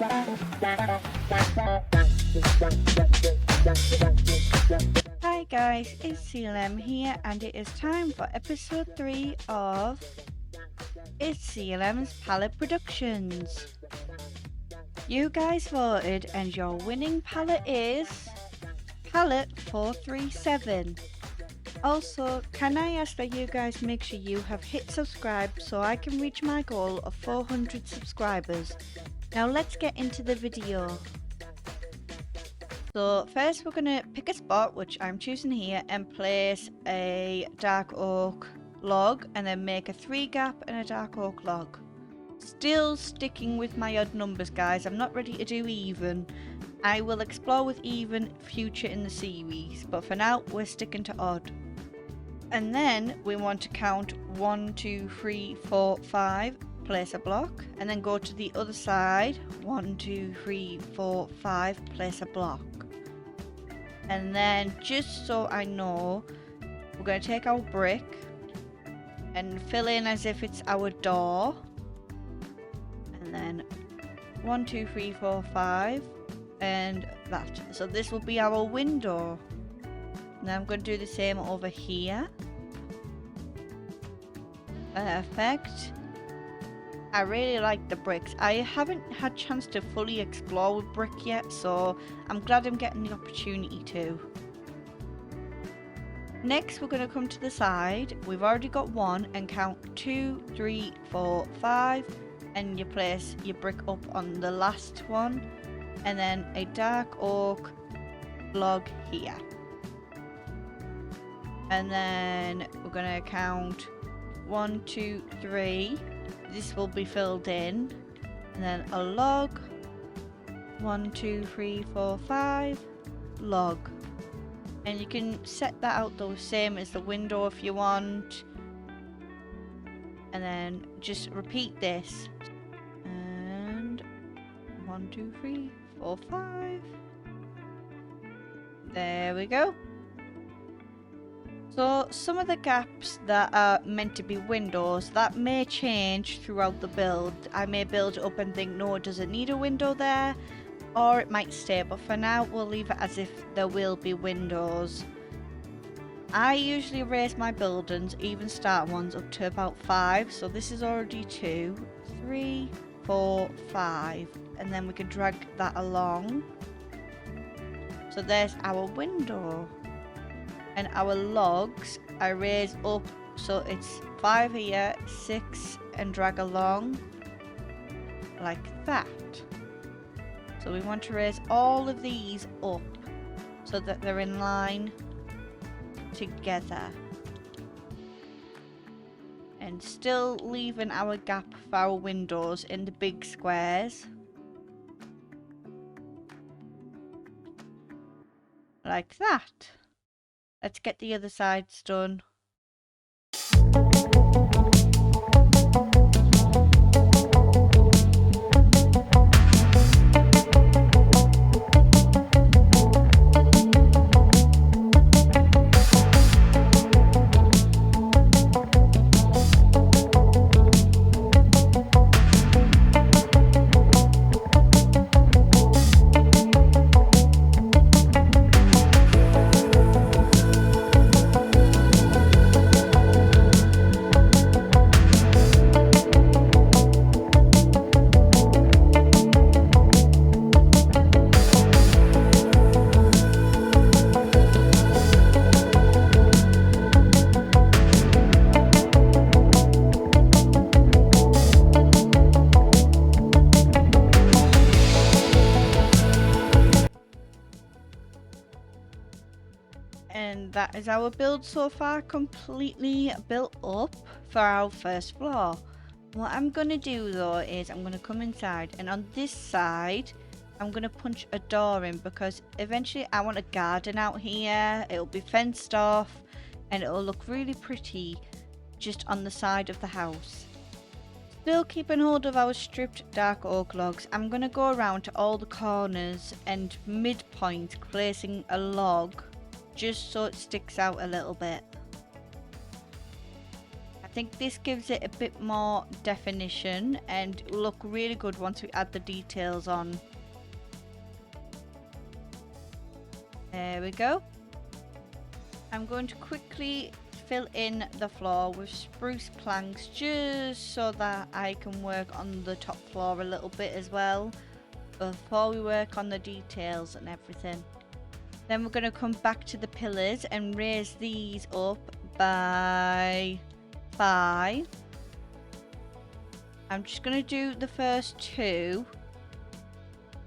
Hi guys, IsCLM here, and it is time for episode 3 of IsCLM's Palette Productions. You guys voted and your winning palette is Palette 437. Also, can I ask that you guys make sure you have hit subscribe so I can reach my goal of 400 subscribers. Now let's get into the video. So first we're going to pick a spot, which I'm choosing here, and place a dark oak log and then make a 3 gap and a dark oak log. Still sticking with my odd numbers, guys. I'm not ready to do even. I will explore with even future in the series, but for now we're sticking to odd. And then we want to count 1, 2, 3, 4, 5, place a block, and then go to the other side. 1, 2, 3, 4, 5, place a block. And then, just so I know, we're going to take our brick and fill in as if it's our door. And then 1, 2, 3, 4, 5, and that. So this will be our window. Now I'm going to do the same over here. Perfect. I really like the bricks. I haven't had a chance to fully explore with brick yet, so I'm glad I'm getting the opportunity to. Next, we're going to come to the side. We've already got 1 and count 2, 3, 4, 5, and you place your brick up on the last one, and then a dark oak log here. And then we're going to count 1, 2, 3. This will be filled in. And then a log. 1, 2, 3, 4, 5. Log. And you can set that out the same as the window if you want. And then just repeat this. And 1, 2, 3, 4, 5. There we go. So some of the gaps that are meant to be windows, that may change throughout the build. I may build it up and think, no, it doesn't need a window there, or it might stay, but for now we'll leave it as if there will be windows. I usually raise my buildings, even start ones, up to about 5, so this is already 2, 3, 4, 5, and then we can drag that along. So there's our window. And our logs I raise up, so it's 5 here, 6, and drag along like that. So we want to raise all of these up so that they're in line together, and still leaving our gap for our windows in the big squares like that. Let's get the other sides done. And that is our build so far, completely built up for our first floor. What I'm going to do though is I'm going to come inside, and on this side I'm going to punch a door in, because eventually I want a garden out here. It'll be fenced off and it'll look really pretty just on the side of the house. Still keeping hold of our stripped dark oak logs, I'm going to go around to all the corners and midpoint, placing a log just so it sticks out a little bit. I think this gives it a bit more definition and it will look really good once we add the details on. There we go. I'm going to quickly fill in the floor with spruce planks just so that I can work on the top floor a little bit as well before we work on the details and everything. Then we're going to come back to the pillars and raise these up by 5. I'm just going to do the first 2.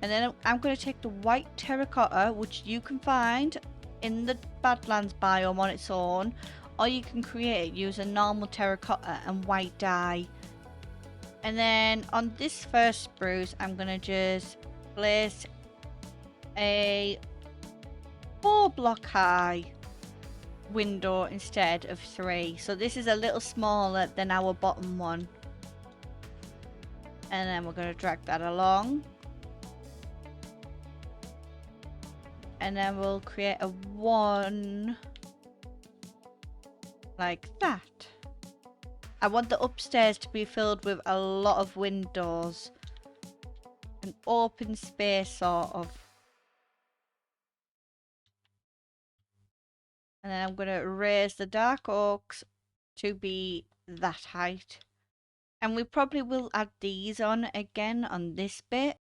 And then I'm going to take the white terracotta, which you can find in the Badlands biome on its own, or you can create it using normal terracotta and white dye. And then on this first spruce, I'm going to just place a 4-block high window instead of 3. So this is a little smaller than our bottom one. And then we're going to drag that along. And then we'll create a 1 like that. I want the upstairs to be filled with a lot of windows. An open space sort of. And then I'm going to raise the dark oaks to be that height. And we probably will add these on again on this bit.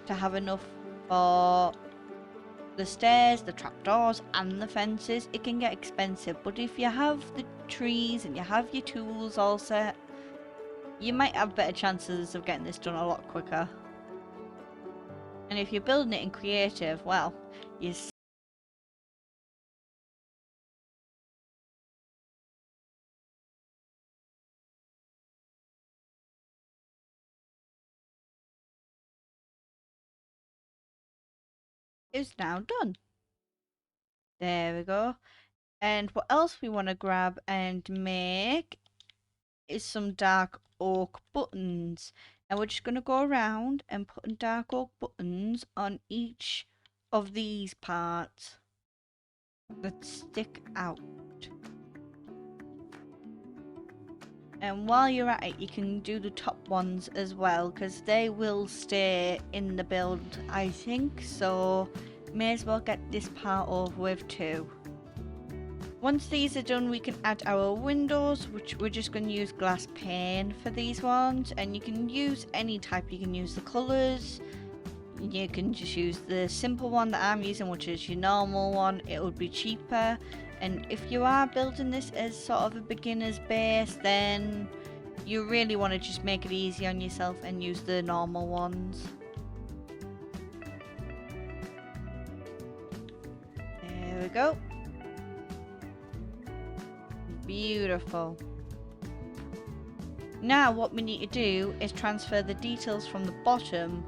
To have enough for the stairs, the trapdoors and the fences. It can get expensive, but if you have the trees and you have your tools all set, you might have better chances of getting this done a lot quicker. And if you're building it in creative, well, you is now done. There we go. And what else we want to grab and make is some dark oak buttons. And we're just going to go around and put dark oak buttons on each of these parts that stick out. And while you're at it, you can do the top ones as well, because they will stay in the build, I think. So may as well get this part over with too. Once these are done, we can add our windows, which we're just going to use glass pane for these ones. And you can use any type. You can use the colours. You can just use the simple one that I'm using, which is your normal one. It would be cheaper. And if you are building this as sort of a beginner's base, then you really want to just make it easy on yourself and use the normal ones. There we go. Beautiful. Now what we need to do is transfer the details from the bottom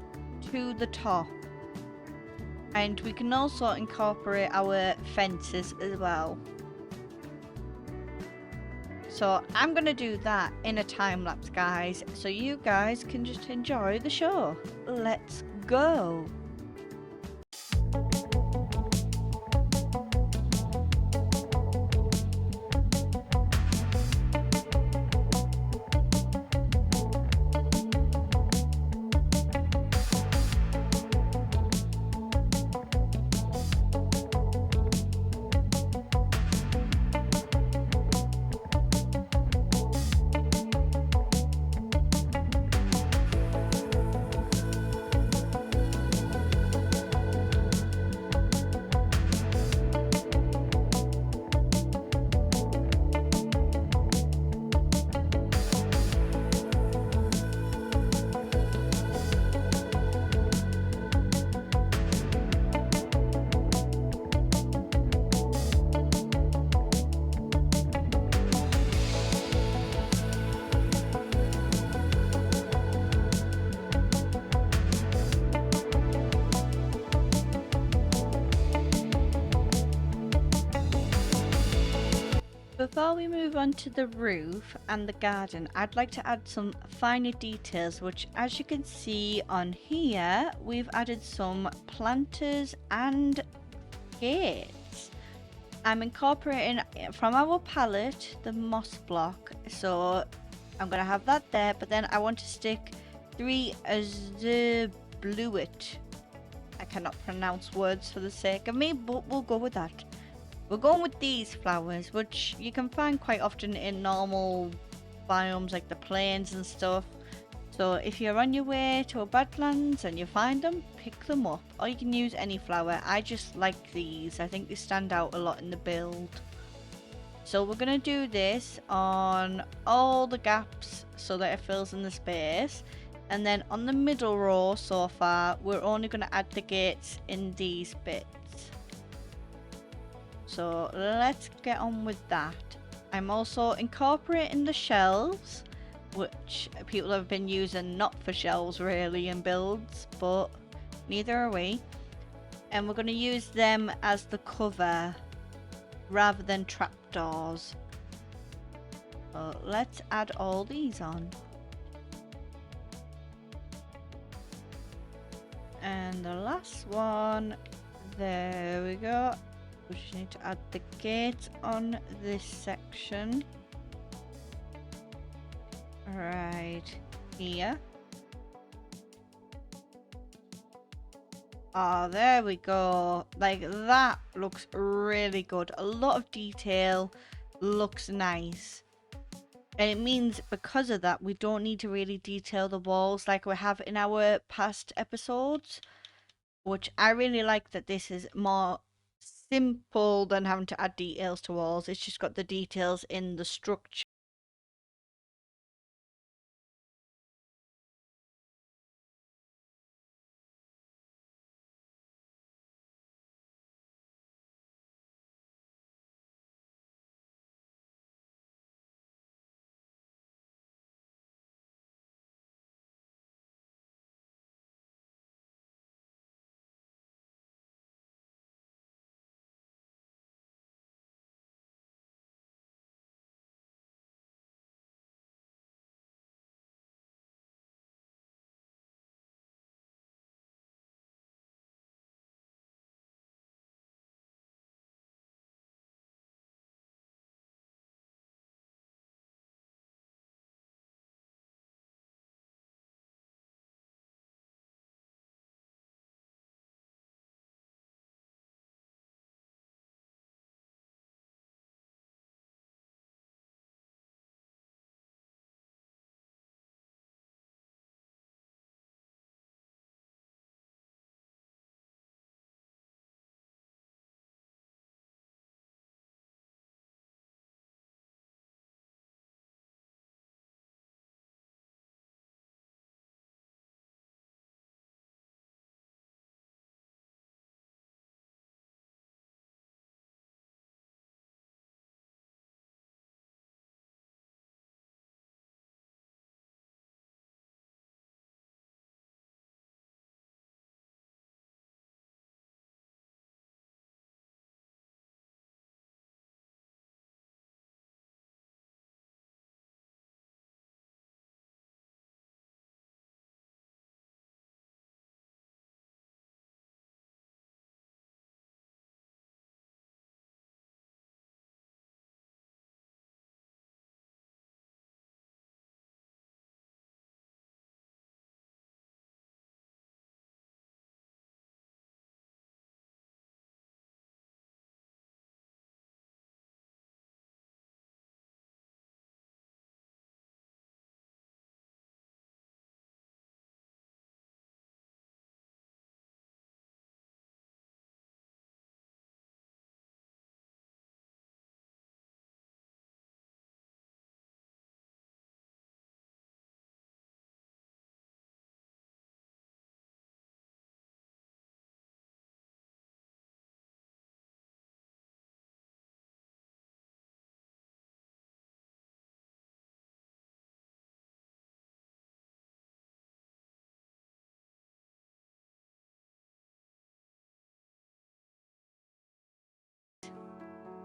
to the top. And we can also incorporate our fences as well. So I'm going to do that in a time lapse, guys, so you guys can just enjoy the show. Let's go. Before we move on to the roof and the garden, I'd like to add some finer details, which as you can see on here, we've added some planters and gates. I'm incorporating from our palette the moss block, so I'm going to have that there, but then I want to stick 3 azabluit. I cannot pronounce words for the sake of me, but we'll go with that. We're going with these flowers, which you can find quite often in normal biomes like the plains and stuff. So if you're on your way to a badlands and you find them, pick them up. Or you can use any flower. I just like these. I think they stand out a lot in the build. So we're going to do this on all the gaps so that it fills in the space. And then on the middle row so far, we're only going to add the gates in these bits. So let's get on with that. I'm also incorporating the shelves, which people have been using not for shelves really in builds, but neither are we. And we're going to use them as the cover rather than trapdoors. So let's add all these on. And the last one, there we go. We just need to add the gate on this section. Right here. Oh, there we go. Like that looks really good. A lot of detail, looks nice. And it means because of that, we don't need to really detail the walls like we have in our past episodes. Which I really like that this is more simple than having to add details to walls. It's just got the details in the structure.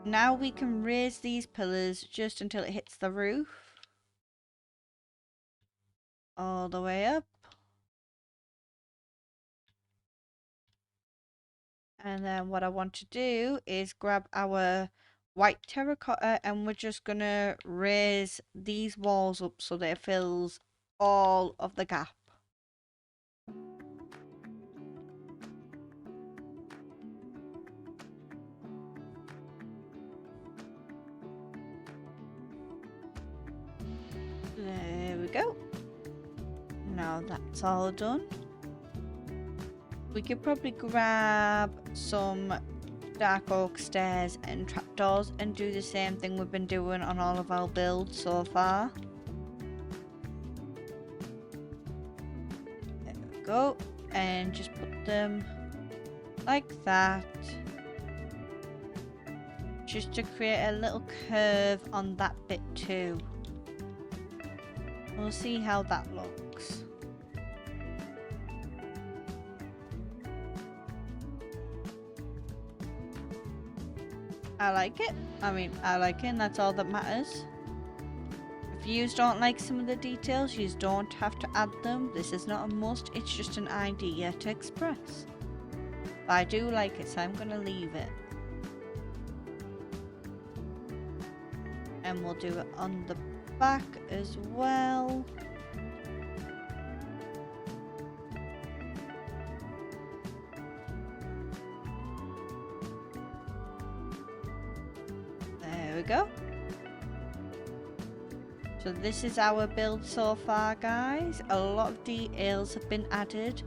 Now we can raise these pillars just until it hits the roof. All the way up. And then what I want to do is grab our white terracotta and we're just gonna raise these walls up so that it fills all of the gap. There we go. Now that's all done. We could probably grab some dark oak stairs and trapdoors and do the same thing we've been doing on all of our builds so far. There we go. And just put them like that. Just to create a little curve on that bit too. We'll see how that looks. I like it. I mean, I like it and that's all that matters. If you don't like some of the details, you don't have to add them. This is not a must, it's just an idea to express. But I do like it, so I'm going to leave it. And we'll do it on the back as well. There we go. So this is our build so far, guys. A lot of details have been added,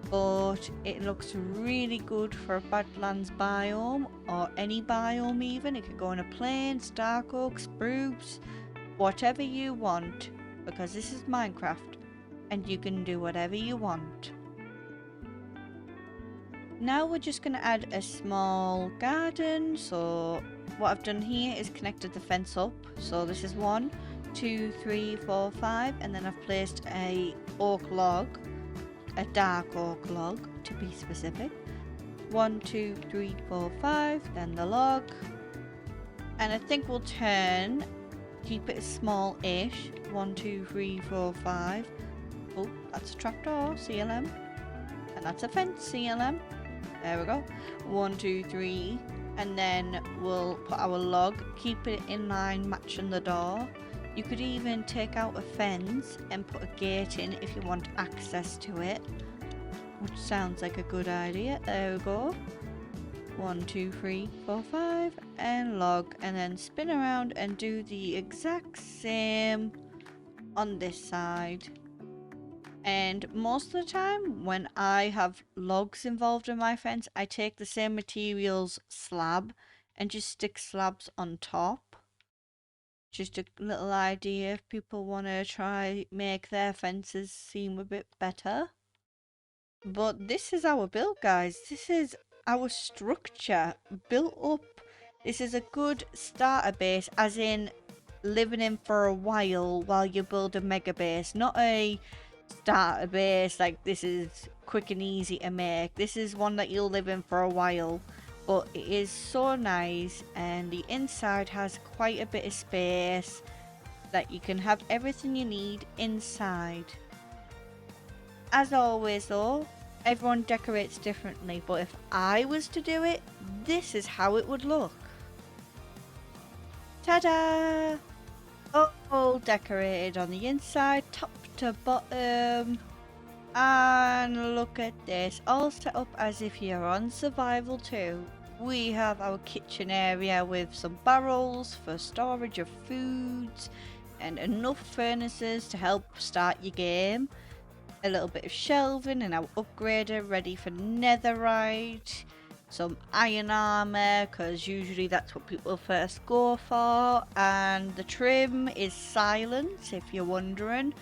but it looks really good for a Badlands biome, or any biome even. It could go in a plains, dark oak, spruce, whatever you want, because this is Minecraft and you can do whatever you want. Now we're just going to add a small garden. So what I've done here is connected the fence up. So this is 1, 2, 3, 4, 5, and then I've placed a oak log, a dark oak log to be specific. 1, 2, 3, 4, 5, then the log, and I think we'll keep it small-ish. 1, 2, 3, 4, 5. Oh, that's a trapdoor, CLM, and that's a fence, CLM. There we go. 1, 2, 3, and then we'll put our log, keep it in line, matching the door. You could even take out a fence and put a gate in if you want access to it, which sounds like a good idea. There we go. 1, 2, 3, 4, 5, and log, and then spin around and do the exact same on this side. And most of the time when I have logs involved in my fence, I take the same materials slab and just stick slabs on top. Just a little idea if people want to try make their fences seem a bit better. But this is our build, guys. This is our structure built up. This is a good starter base, as in living in for a while you build a mega base, not a starter base like this is quick and easy to make. This is one that you'll live in for a while, but it is so nice, and the inside has quite a bit of space that you can have everything you need inside. As always though, everyone decorates differently, but if I was to do it, this is how it would look. Ta-da! All decorated on the inside, top to bottom. And look at this, all set up as if you're on survival too. We have our kitchen area with some barrels for storage of foods and enough furnaces to help start your game. A little bit of shelving and our upgrader ready for netherite. Some iron armor, because usually that's what people first go for. And the trim is silence, if you're wondering.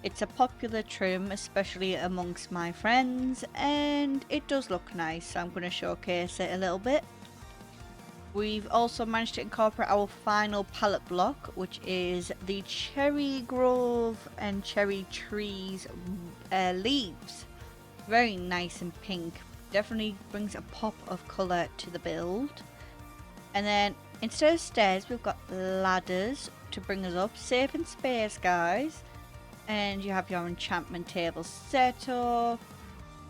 It's a popular trim, especially amongst my friends, and it does look nice, so I'm going to showcase it a little bit. We've also managed to incorporate our final pallet block, which is the cherry grove and cherry trees leaves. Very nice and pink. Definitely brings a pop of colour to the build. And then Instead of stairs, we've got ladders to bring us up, saving space, guys. And you have your enchantment table set up,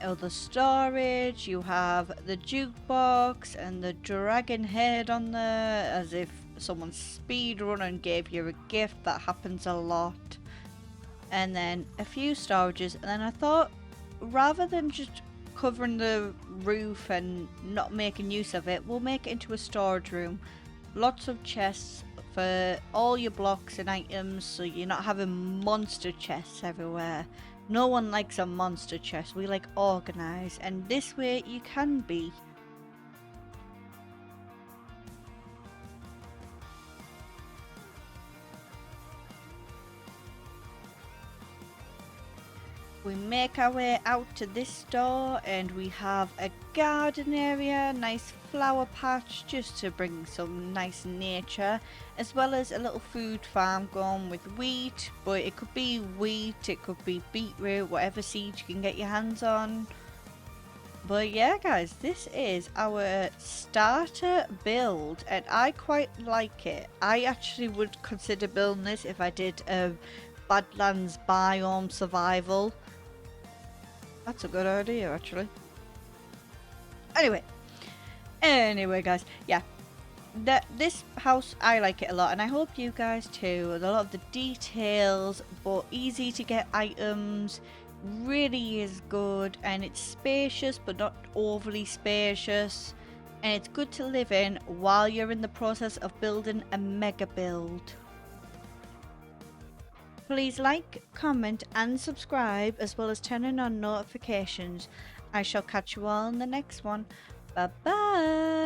other storage, you have the jukebox and the dragon head on there, as if someone speedrun and gave you a gift. That happens a lot. And then a few storages, and then I thought, rather than just covering the roof and not making use of it, we'll make it into a storage room. Lots of chests for all your blocks and items, so you're not having monster chests everywhere. No one likes a monster chest. We like organized, and this way you can be. We make our way out to this door, and we have a garden area, nice flower patch just to bring some nice nature, as well as a little food farm going with wheat, but it could be wheat, it could be beetroot, whatever seeds you can get your hands on. But yeah, guys, this is our starter build, and I quite like it. I actually would consider building this if I did a Badlands biome survival. That's a good idea, actually. Anyway, guys, yeah. This house, I like it a lot, and I hope you guys too. A lot of the details, but easy to get items, really is good, and it's spacious, but not overly spacious. And it's good to live in while you're in the process of building a mega build. Please like, comment and subscribe, as well as turning on notifications. I shall catch you all in the next one. Bye bye.